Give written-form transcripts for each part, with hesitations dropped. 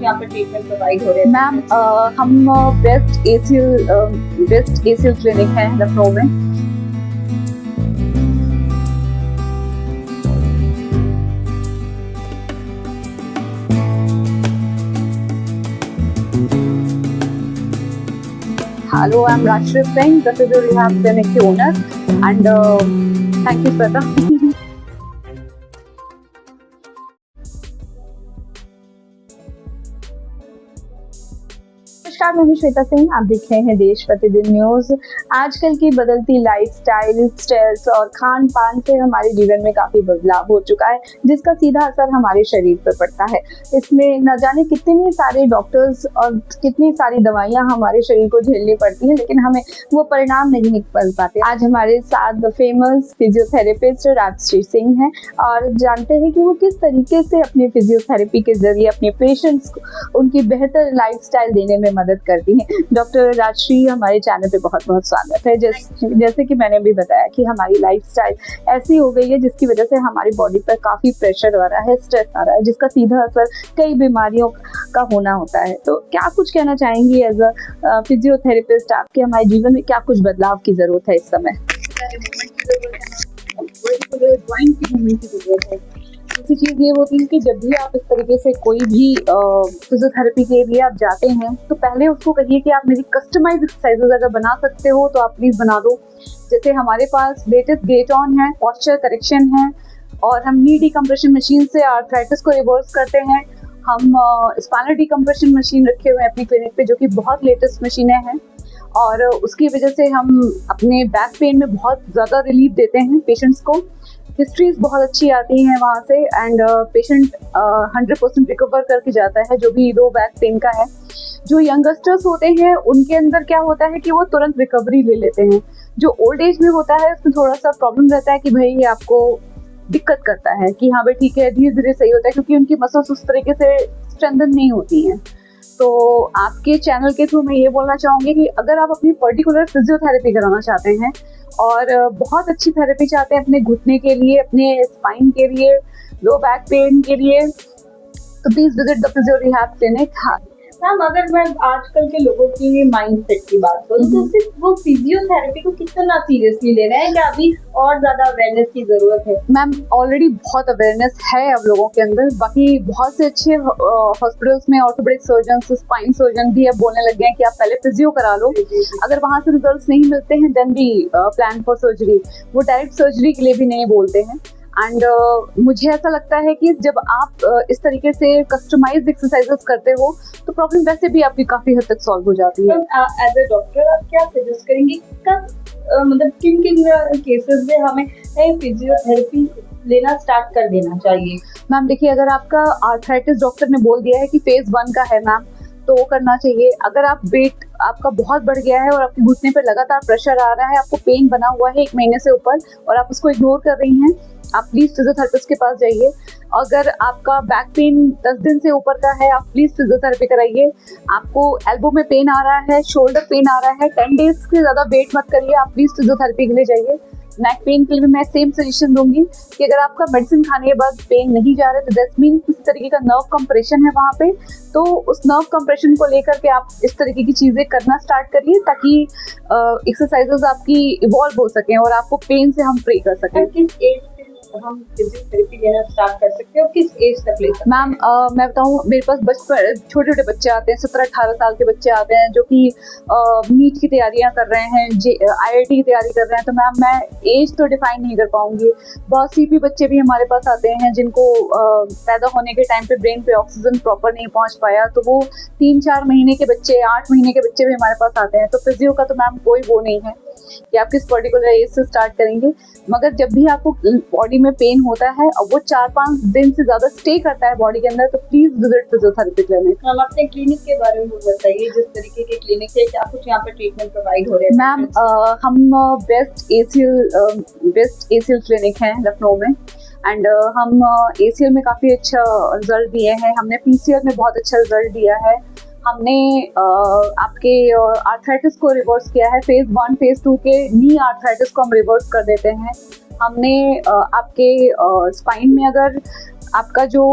यहाँ पे treatment provide हो रहे हैं? मैम हम बेस्ट एसीएल क्लिनिक है लखनऊ में। Hello, I'm Rashmi Singh, the Physio Rehab Clinic owner, and thank you, Sweta. नमस्कार, मैं श्वेता सिंह, आप देख रहे हैं देश प्रतिदिन न्यूज। आजकल की बदलती लाइफस्टाइल, स्ट्रेस और खान पान से हमारे जीवन में काफी बदलाव हो चुका है, जिसका सीधा असर हमारे शरीर पर पड़ता है। इसमें न जाने कितने सारे डॉक्टर्स और कितनी सारी दवाइयां हमारे शरीर को झेलनी पड़ती हैं, लेकिन हमें वो परिणाम नहीं निकल पाते। आज हमारे साथ फेमस फिजियोथेरेपिस्ट राजश्री सिंह हैं और जानते हैं कि वो किस तरीके से अपनी फिजियोथेरेपी के जरिए अपने पेशेंट्स को उनकी बेहतर लाइफस्टाइल देने में मदद करती हैं। डॉक्टर राजश्री, हमारे चैनल पे बहुत बहुत स्वागत है। जैसे कि मैंने भी बताया कि हमारी लाइफस्टाइल ऐसी हो गई है जिसकी वजह से हमारी बॉडी पर काफ़ी प्रेशर आ रहा है, स्ट्रेस आ रहा है, जिसका सीधा असर कई बीमारियों का होना होता है। तो क्या कुछ कहना चाहेंगी एज अ फिजियोथेरेपिस्ट, आपके हमारे जीवन में क्या कुछ बदलाव की ज़रूरत है इस समय? दूसरी चीज़ ये होती है कि जब भी आप इस तरीके से कोई भी फिजियोथेरेपी के लिए आप जाते हैं तो पहले उसको कहिए कि आप मेरी कस्टमाइज एक्सरसाइजेज अगर बना सकते हो तो आप प्लीज़ बना दो। जैसे हमारे पास लेटेस्ट गेट ऑन है, पॉस्चर करेक्शन है, और हम नी डिकम्प्रेशन मशीन से आर्थराइटिस को रिवर्स करते हैं। हम स्पाइनल डिकम्प्रेशन मशीन रखे हुए हैं अपनी क्लिनिक पे, जो कि बहुत लेटेस्ट मशीनें हैं, और उसकी वजह से हम अपने बैक पेन में बहुत ज़्यादा रिलीफ देते हैं पेशेंट्स को। हिस्ट्रीज बहुत अच्छी आती हैं वहाँ से, एंड पेशेंट 100% रिकवर करके जाता है जो भी लो बैक पेन का है। जो यंगस्टर्स होते हैं उनके अंदर क्या होता है कि वो तुरंत रिकवरी ले लेते हैं। जो ओल्ड एज में होता है उसमें थोड़ा सा प्रॉब्लम रहता है कि भाई ये आपको दिक्कत करता है कि हाँ भाई ठीक है, धीरे धीरे सही होता है, क्योंकि उनकी मसल्स उस तरीके से स्ट्रेंथन नहीं होती हैं। तो आपके चैनल के थ्रू मैं ये बोलना चाहूँगी कि अगर आप अपनी पर्टिकुलर फिजियोथेरेपी कराना चाहते हैं और बहुत अच्छी थेरेपी चाहते हैं अपने घुटने के लिए, अपने स्पाइन के लिए, लो बैक पेन के लिए, तो please visit the physio rehab clinic. हाँ मैम, अगर मैं आजकल के लोगों की माइंडसेट की बात करूँ तो सिर्फ वो फिजियोथेरेपी को कितना सीरियसली ले रहे हैं, क्या अभी और ज्यादा अवेयरनेस की जरूरत है? मैम, ऑलरेडी बहुत अवेयरनेस है अब लोगों के अंदर। बाकी बहुत से अच्छे हॉस्पिटल्स में ऑर्थोपेडिक सर्जन, स्पाइन सर्जन भी अब बोलने लग गए हैं कि आप पहले फिजियो करा लो, अगर वहाँ से रिजल्ट्स नहीं मिलते हैं देन भी प्लान फॉर सर्जरी। वो डायरेक्ट सर्जरी के लिए भी नहीं बोलते हैं। एंड मुझे ऐसा लगता है कि जब आप इस तरीके से कस्टमाइज्ड एक्सरसाइजेस करते हो तो प्रॉब्लम वैसे भी आपकी काफ़ी हद तक सॉल्व हो जाती है। एज अ डॉक्टर आप क्या सजेस्ट करेंगे, कब मतलब किन किन केसेस में हमें फिजियोथेरेपी लेना स्टार्ट कर देना चाहिए? मैम देखिए, अगर आपका आर्थराइटिस डॉक्टर ने बोल दिया है कि फेज 1 का है मैम, तो वो करना चाहिए। अगर आप वेट आपका बहुत बढ़ गया है और आपके घुटने पर लगातार प्रेशर आ रहा है, आपको पेन बना हुआ है 1 महीने से ऊपर और आप उसको इग्नोर कर रही हैं, आप प्लीज़ फिजियोथेरेपिस्ट के पास जाइए। अगर आपका बैक पेन 10 दिन से ऊपर का है, आप प्लीज़ फिजियोथेरेपी कराइए। आपको एल्बो में पेन आ रहा है, शोल्डर पेन आ रहा है, 10 डेज से ज़्यादा वेट मत करिए, आप प्लीज़ फिजियोथेरेपी के लिए जाइए। नेक पेन के लिए भी मैं सेम सजेशन दूंगी कि अगर आपका मेडिसिन खाने के बाद पेन नहीं जा रहा है तो दैट्स मीन किसी तरीके का नर्व कंप्रेशन है वहाँ पे, तो उस नर्व कंप्रेशन को लेकर के आप इस तरीके की चीज़ें करना स्टार्ट करिए ताकि एक्सरसाइजेज आपकी इवॉल्व हो सकें और आपको पेन से हम फ्री कर सकें। किस एज से हम फिजियोथेरेपी लेना स्टार्ट कर सकते हैं और किस एज तक ले सकते हैं? मैम मैं बताऊँ, मेरे पास बचपन छोटे छोटे बच्चे आते हैं, 17-18 साल के बच्चे आते हैं जो कि नीट की तैयारियां कर रहे हैं, IIT की तैयारी कर रहे हैं। तो मैम मैं एज तो डिफाइन नहीं कर पाऊंगी। बहुत CP बच्चे भी हमारे पास आते हैं जिनको पैदा होने के टाइम पे ब्रेन पे ऑक्सीजन प्रॉपर नहीं पहुंच पाया, तो वो 3-4 महीने के बच्चे, 8 महीने के बच्चे भी हमारे पास आते हैं। तो फिजियो का तो मैम कोई वो नहीं है कि आप किस पर्टिकुलर एज से स्टार्ट करेंगे, मगर जब भी आपको बॉडी में पेन होता है और वो 4-5 दिन से ज़्यादा स्टे करता है बॉडी के अंदर, तो प्लीज़ विजिट फिजियोथेरेपी क्लिनिक। हम अपने क्लिनिक के बारे में बताइए, जिस तरीके के क्लिनिक है, क्या कुछ यहाँ पे ट्रीटमेंट प्रोवाइड हो रहे हैं? मैम हम बेस्ट ACL क्लिनिक है लखनऊ में, एंड हम ACL में काफ़ी अच्छा रिजल्ट दिए हैं। हमने PCL में बहुत अच्छा रिजल्ट दिया है। हमने आपके आर्थराइटिस को रिवर्स किया है। फेज 1 फेज 2 के नी आर्थराइटिस को हम रिवर्स कर देते हैं। हमने आपके स्पाइन में अगर आपका जो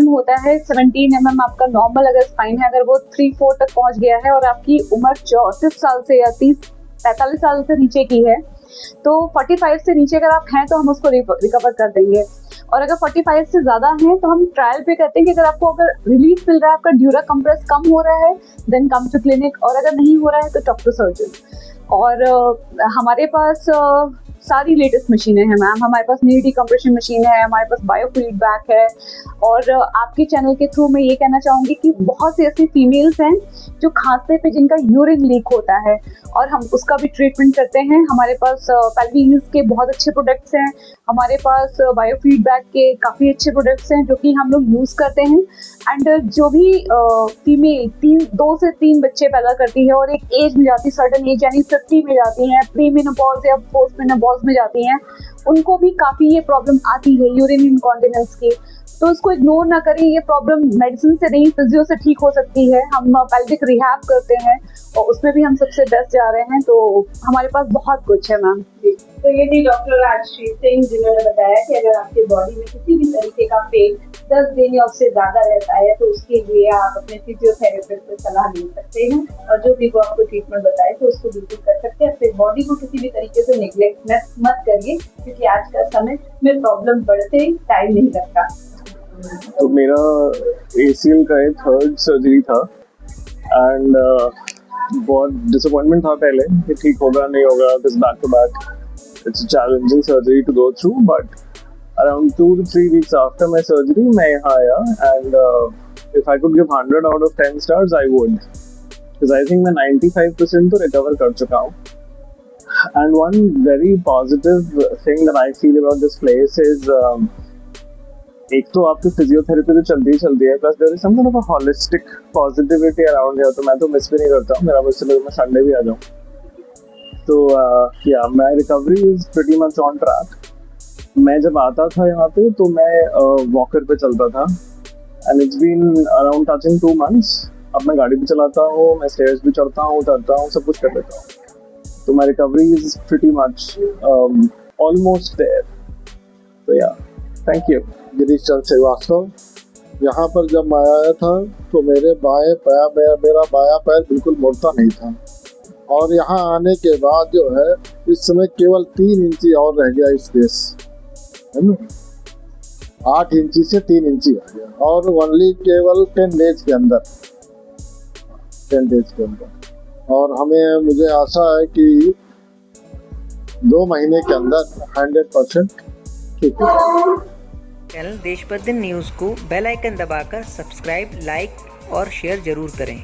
होता है 17 आपका नॉर्मल अगर स्पाइन है, अगर वो 3-4 तक पहुंच गया है और आपकी उम्र 34 साल से या 30-45 साल से नीचे की है, तो 45 से नीचे अगर आप हैं तो हम उसको रिकवर कर देंगे। और अगर 45 से ज़्यादा हैं तो हम ट्रायल पे करते हैं कि अगर रिलीफ मिल रहा है, आपका ड्यूरा कंप्रेस कम हो रहा है, देन कम टू क्लिनिक, और अगर नहीं हो रहा है तो टॉक टू सर्जन। और हमारे पास सारी लेटेस्ट मशीनें हैं मैम। हमारे पास नी डिकम्प्रेशन मशीन है, हमारे पास बायो फीडबैक है, और आपके चैनल के थ्रू मैं ये कहना चाहूँगी कि बहुत सी ऐसी फीमेल्स हैं जो खांसते पे जिनका यूरिन लीक होता है, और हम उसका भी ट्रीटमेंट करते हैं। हमारे पास पेल्विस के बहुत अच्छे प्रोडक्ट्स हैं, हमारे पास बायो फीडबैक के काफ़ी अच्छे प्रोडक्ट्स हैं जो कि हम लोग यूज़ करते हैं। एंड जो भी फीमेल 2 से 3 बच्चे पैदा करती है और एक एज में जाती है, सर्टन एज यानी 50 में जाती हैं, प्री मेनोपॉज या पोस्ट मेनोपॉज में जाती हैं, उनको भी काफ़ी ये प्रॉब्लम आती है यूरिन इनकॉन्टिनेंस की। तो इसको इग्नोर ना करें, ये प्रॉब्लम मेडिसिन से नहीं फिजियो से ठीक हो सकती है। हम पेल्विक रिहैब करते हैं और उसमें भी हम सबसे बेस्ट जा रहे हैं, तो हमारे पास बहुत कुछ है मैम। तो ये थी डॉक्टर राजश्री सिंह, जिन्होंने बताया कि अगर आपके बॉडी में किसी भी तरीके का पेन 10 दिन या उससे ज़्यादा रहता है तो उसके लिए आप अपने फिजियोथेरेपिस्ट से सलाह ले सकते हैं, और जो भी वो आपको ट्रीटमेंट बताए तो उसको बिल्कुल कर सकते हैं। अपने बॉडी को किसी भी तरीके से निगलेक्ट मत करिए, क्योंकि आज का समय में प्रॉब्लम बढ़ते टाइम नहीं लगता। तो मेरा ACL का 3rd सर्जरी था, एंड बहुत डिसअपॉइंटमेंट था पहले कि ठीक होगा नहीं होगा, this back to back, it's a challenging surgery to go through. But around 2 to 3 weeks after my surgery मैं यहाँ आया, and if I could give 100 out of 10 stars I would, because I think मैं 95% तो recover कर चुका हूँ। And one very positive thing that I feel about this place is एक तो आपकी फिजियोथेरेपी तो चलती है, plus there is some kind of a holistic positivity around here. तो मैं तो मिस भी नहीं करता हूँ, मेरा बस चलो मैं संडे भी आ जाऊँ। तो या my recovery is pretty much on track. मैं जब आता था यहाँ पे तो मैं वॉकर पे चलता था, and it's been around touching 2 months। अब मैं गाड़ी भी चलाता हूँ, मैं स्टेयर्स भी चढ़ता हूँ, उतरता हूँ, सब कुछ कर लेता हूँ। तो my recovery is pretty much almost there. तो yeah thank you. Girish Chandra Srivastava. यहाँ पर जब मैं आया था तो मेरा बायां पैर बिल्कुल मुड़ता नहीं था, और यहाँ आने के बाद जो है इस समय केवल 3 इंची और रह गया स्पेस, है ना। 8 इंची से 3 इंची आ गया, और ओनली केवल 10 डेज के अंदर। और मुझे आशा है कि 2 महीने के अंदर 100% ठीक है। चैनल देश पर दिन न्यूज़ को बेल आइकन दबाकर सब्सक्राइब, लाइक और शेयर जरूर करें।